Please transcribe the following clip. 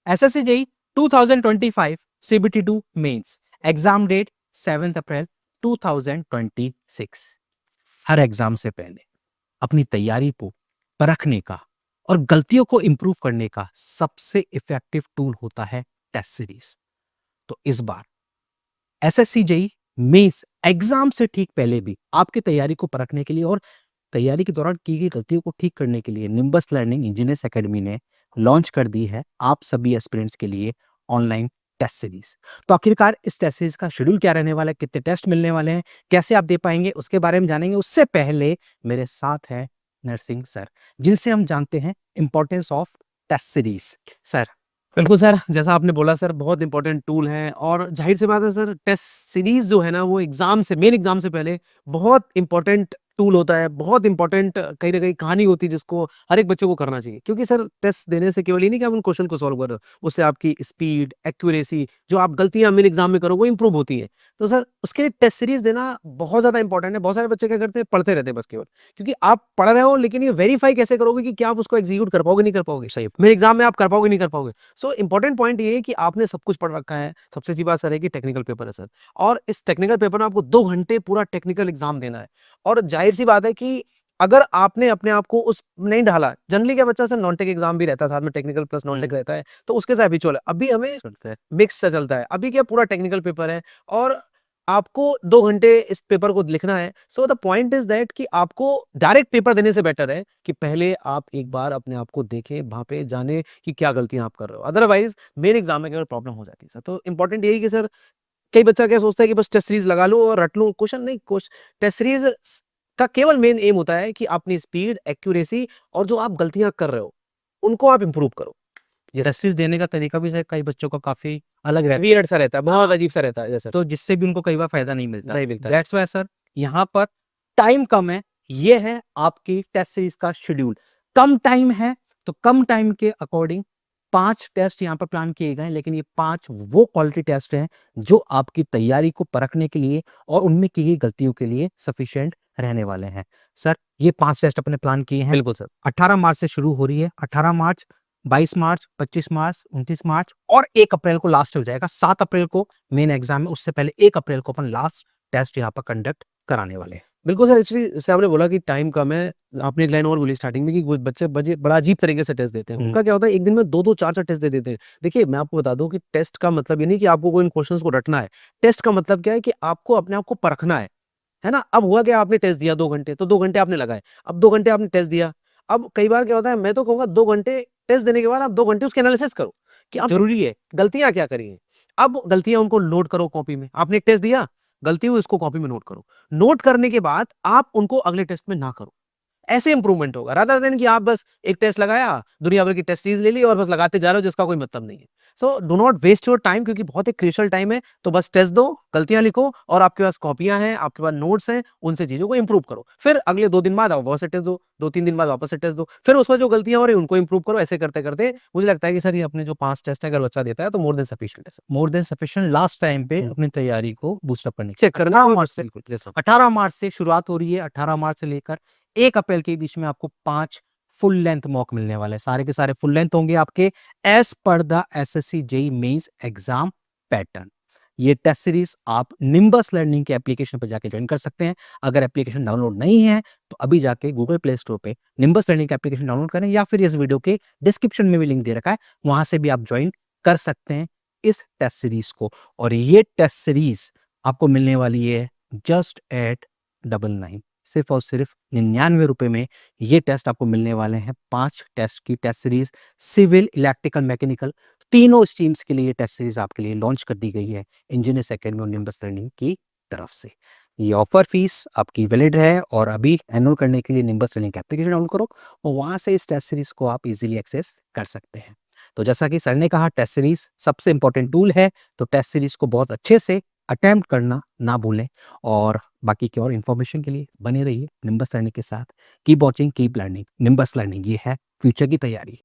SSC JE 2025 CBT2 mains exam date 7 April 2026। हर exam से पहले अपनी तैयारी को परखने का और गलतियों को इंप्रूव करने का सबसे इफेक्टिव टूल होता है टेस्ट सीरीज। तो इस बार एसएससी जेई मेंस एग्जाम से ठीक पहले भी आपकी तैयारी को परखने के लिए और तैयारी के दौरान की गई गलतियों को ठीक करने के लिए निम्बस लर्निंग इंजीनियर्स एकेडमी ने लॉन्च कर दी है आप सभी एस्पिरेंट्स के लिए ऑनलाइन टेस्ट सीरीज। तो आखिरकार इस टेस्ट सीरीज का शेड्यूल क्या रहने वाला है, कितने टेस्ट मिलने वाले हैं, कैसे आप दे पाएंगे, उसके बारे में जानेंगे। उससे पहले मेरे साथ है नरसिंह सर, जिनसे हम जानते हैं importance of test series. Sir. बिल्कुल सर, जैसा आपने बोला सर, बहुत इंपॉर्टेंट टूल है और जाहिर सी बात है सर, टेस्ट सीरीज जो है ना वो मेन एग्जाम से पहले बहुत इंपॉर्टेंट टूल होता है, बहुत इंपॉर्टेंट कहीं ना कहीं कहानी होती है जिसको हर एक बच्चे को करना चाहिए। क्योंकि सर टेस्ट देने से केवल ये नहीं कि आप उन क्वेश्चन को सॉल्व कर रहे हो, उससे आपकी स्पीड, एक्यूरेसी, जो आप गलतियां मेन एग्जाम में करो वो इंप्रूव होती है। तो सर उसके लिए टेस्ट सीरीज देना बहुत ज्यादा इंपॉर्टेंट है। बहुत सारे बच्चे क्या करते हैं, पढ़ते रहते हैं बस केवल, क्योंकि आप पढ़ रहे हो लेकिन ये वेरीफाई कैसे करोगे कि क्या आप उसको एग्जीक्यूट कर पाओगे, नहीं कर पाओगे, सही। मेरे एग्जाम में आप कर पाओगे, नहीं कर पाओगे। सो इंपॉर्टेंट पॉइंट ये है कि आपने सब कुछ पढ़ रखा है। सबसे अच्छी बात सर है कि टेक्निकल पेपर है सर, और इस टेक्निकल पेपर में आपको 2 घंटे पूरा टेक्निकल एग्जाम देना है। और जाहिर सी बात है कि अगर आपने अपने आप को उस नहीं ढाला, जनरली क्या बच्चा सर नॉन टेक एग्जाम भी रहता है साथ में, टेक्निकल प्लस नॉन टेक रहता है, तो उसके साथ भी चला। अभी हमें मिक्स से चलता है, अभी क्या पूरा टेक्निकल पेपर है और आपको 2 घंटे इस पेपर को लिखना है। So the point is that कि आपको डायरेक्ट पेपर देने से बेटर है कि पहले आप एक बार अपने आप को देखें, वहां पे जाने कि क्या गलतियां आप कर रहे हो। अदरवाइज मेन एग्जाम में केवल प्रॉब्लम हो जाती है सर। तो इंपॉर्टेंट यही कि सर कई बच्चा क्या सोचता है कि बस टेस्ट सीरीज लगा लो और रट लो, क्वेश्चन नहीं। टेस्ट सीरीज का केवल मेन एम होता है कि अपनी स्पीड, एक्यूरेसी और जो आप गलतियां कर रहे हो उनको आप इंप्रूव करो। ये टेस्ट सीरीज देने का तरीका भी कई बच्चों का काफी अलग रहता है, वियर्ड सा रहता है, बहुत अजीब सा रहता है जैसे, तो जिससे भी उनको कई बार फायदा नहीं मिलता। नहीं मिलता है। दैट्स व्हाई सर यहाँ पर टाइम कम है, ये है आपकी टेस्ट सीरीज का शेड्यूल। कम टाइम है तो कम टाइम के अकॉर्डिंग 5 टेस्ट यहाँ पर प्लान किए गए हैं, लेकिन ये 5 वो क्वालिटी टेस्ट हैं जो आपकी तैयारी को परखने के लिए और उनमें की गई गलतियों के लिए सफिशिएंट रहने वाले हैं। सर ये 5 टेस्ट अपने प्लान किए हैं। बिल्कुल सर। 18 मार्च से शुरू हो रही है, 18 मार्च, 22 मार्च, 25 मार्च, 29 मार्च और 1 अप्रैल को लास्ट हो जाएगा। 7 अप्रैल को मेन एग्जाम है, उससे पहले 1 अप्रैल को अपन लास्ट टेस्ट यहाँ पर कंडक्ट कराने वाले हैं। बिल्कुल सर, एक्चुअली जैसे आपने बोला कि टाइम कम है, आपने एक लाइन और बोली स्टार्टिंग में कि कुछ बच्चे बड़ा अजीब तरीके से टेस्ट देते हैं। उनका क्या होता है, एक दिन में 2-2 4-4 टेस्ट दे देते हैं। देखिए मैं आपको बता दूं कि टेस्ट का मतलब ये नहीं कि आपको कोई इन क्वेश्चंस को रटना है। टेस्ट का मतलब क्या है कि आपको अपने आप को परखना है ना। अब हुआ क्या, आपने टेस्ट दिया 2 घंटे, तो 2 घंटे आपने लगाए। अब 2 घंटे आपने टेस्ट दिया। अब कई बार क्या होता है, मैं तो कहूंगा 2 घंटे टेस्ट देने के बाद आप 2 घंटे उसके एनालिसिस करो कि आप जरूरी है गलतियां क्या करी हैं। अब गलतियां उनको नोट करो कॉपी में। आपने एक टेस्ट दिया, गलती हुई, उसको कॉपी में नोट करो। नोट करने के बाद आप उनको अगले टेस्ट में ना करो। ऐसे इंप्रूवमेंट होगा, रादर देन कि आप बस एक टेस्ट लगाया, दुनिया भर की टेस्ट सीरीज ले ली और बस लगाते जा रहे हो जिसका कोई मतलब नहीं है। So do not waste your time, क्योंकि बहुत एक क्रूशियल टाइम है। तो बस टेस्ट दो, गलतियां लिखो और आपके पास कॉपियां हैं, आपके पास नोट्स हैं, उनसे चीजों को इंप्रूव करो। फिर अगले 2 दिन बाद आप वापस से टेस्ट दो, 2-3 दिन बाद वापस से टेस्ट दो, फिर उसमें जो गलतियां हो रही है उनको इंप्रूव करो। ऐसे करते करते मुझे लगता है कि सर ये अपने जो 5 टेस्ट है अगर बच्चा देता है तो मोर देन सफिशिएंट है। More than sufficient last time पे अपनी तैयारी को बूस्टअप करने चेक करना 18 मार्च से, बिल्कुल। 18 मार्च से शुरुआत हो रही है। 18 मार्च से लेकर 1 अप्रैल के बीच में आपको 5 फुल लेंथ मॉक मिलने वाले हैं। सारे के सारे फुल लेंथ होंगे आपके as per the SSC JEE mains exam pattern. ये टेस्ट सीरीज आप निम्बस लर्निंग के एप्लीकेशन पर जाके ज्वाइन कर सकते हैं। अगर एप्लीकेशन डाउनलोड नहीं है तो अभी जाके गूगल प्ले स्टोर पे निम्बस लर्निंग का एप्लीकेशन डाउनलोड करें, या फिर इस वीडियो के डिस्क्रिप्शन में भी लिंक दे रखा है, वहां से भी आप ज्वाइन कर सकते हैं इस टेस्ट सीरीज को। और ये टेस्ट सीरीज आपको मिलने वाली है जस्ट एट 99, सिर्फ और सिर्फ 99 रुपए में ये टेस्ट आपको मिलने वाले हैं। 5 टेस्ट की test series, civil, electrical, mechanical, तीनों स्ट्रीम्स के लिए ये टेस्ट सीरीज आपके लिए लॉन्च कर दी गई है इंजीनियर्स एकेडमी और निम्बस लर्निंग की तरफ से। ये ऑफर फीस आपकी वैलिड है और अभी एनरोल करने के लिए निम्बस लर्निंग का एप्लीकेशन डाउनलोड करो और वहां से इस टेस्ट सीरीज को आप इजीली एक्सेस कर सकते हैं। तो जैसा कि सर ने कहा, टेस्ट सीरीज सबसे इंपॉर्टेंट टूल है, तो टेस्ट सीरीज को बहुत अच्छे से अटेम्प्ट करना ना भूलें। और बाकी की और इन्फॉर्मेशन के लिए बने रहिए निम्बस लर्निंग के साथ। Keep watching, keep learning. Nimbus learning, ये है फ्यूचर की तैयारी।